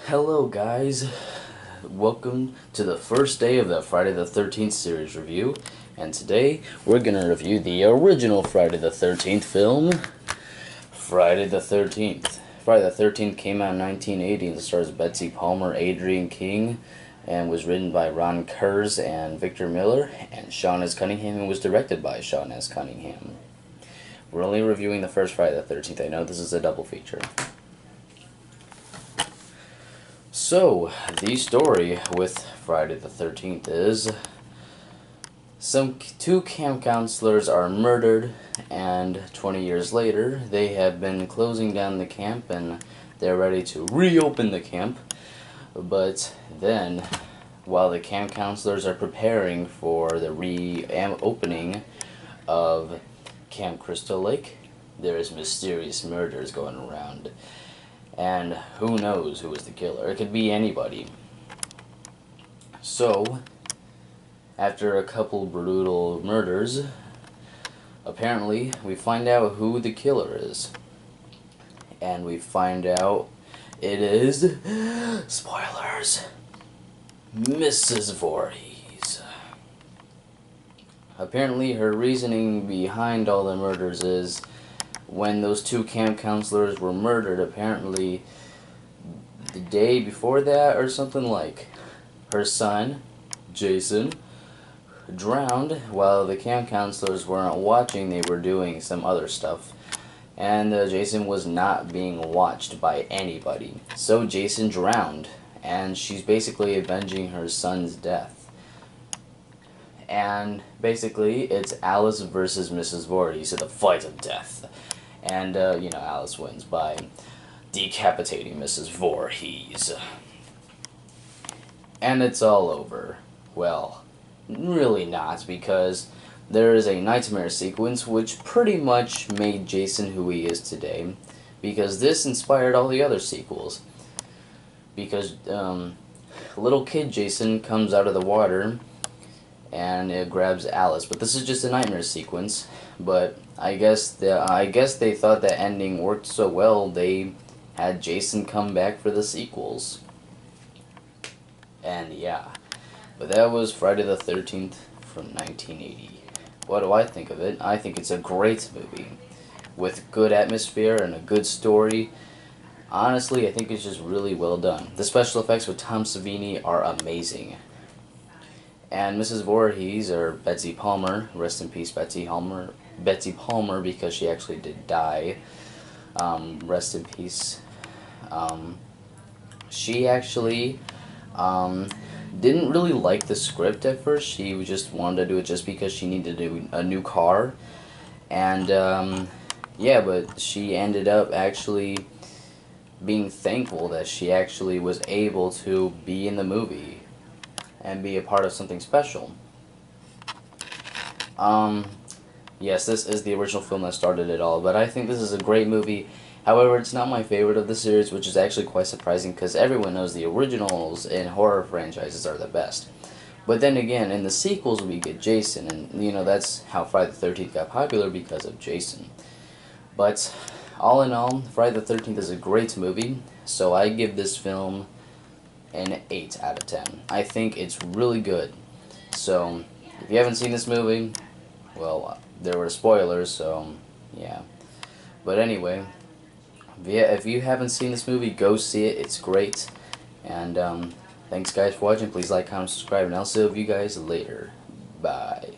Hello guys, welcome to the first day of the Friday the 13th series review, and today we're gonna review the original Friday the 13th film, Friday the 13th. Friday the 13th came out in 1980 and stars Betsy Palmer, Adrienne King, and was written by Ron Kurz and Victor Miller, and Sean S. Cunningham, and was directed by Sean S. Cunningham. We're only reviewing the first Friday the 13th. I know this is a double feature. So, the story with Friday the 13th is two camp counselors are murdered, and 20 years later, they have been closing down the camp and they're ready to reopen the camp. But then, while the camp counselors are preparing for the reopening of Camp Crystal Lake, there is mysterious murders going around. And who knows who is the killer? It could be anybody. So, after a couple brutal murders, apparently we find out who the killer is. And we find out it is, spoilers, Mrs. Voorhees. Apparently her reasoning behind all the murders is when those two camp counselors were murdered, apparently the day before that or something, like, her son, Jason, drowned while the camp counselors weren't watching. They were doing some other stuff, and Jason was not being watched by anybody. So Jason drowned, and she's basically avenging her son's death. And basically it's Alice versus Mrs. Voorhees, so the fight of death. And, Alice wins by decapitating Mrs. Voorhees. And it's all over. Well, really not, because there is a nightmare sequence which pretty much made Jason who he is today, because this inspired all the other sequels. Because, little kid Jason comes out of the water and it grabs Alice, but this is just a nightmare sequence. But I guess they thought that ending worked so well they had Jason come back for the sequels. And yeah, but that was Friday the 13th from 1980. What do I think of it? I think it's a great movie with good atmosphere and a good story. Honestly, I think it's just really well done. The special effects with Tom Savini are amazing. And Mrs. Voorhees, or Betsy Palmer, rest in peace Betsy Palmer, because she actually did die. Rest in peace. She actually didn't really like the script at first. She just wanted to do it just because she needed a new car. And yeah, but she ended up actually being thankful that she actually was able to be in the movie and be a part of something special. Yes, this is the original film that started it all, but I think this is a great movie. However, it's not my favorite of the series, which is actually quite surprising, because everyone knows the originals in horror franchises are the best. But then again, in the sequels we get Jason, and that's how Friday the 13th got popular, because of Jason. But all in all, Friday the 13th is a great movie, so I give this film an 8 out of 10. I think it's really good. So, if you haven't seen this movie, well, there were spoilers, so yeah. But anyway, if you haven't seen this movie, go see it. It's great. And thanks guys for watching. Please like, comment, subscribe, and I'll see you guys later. Bye.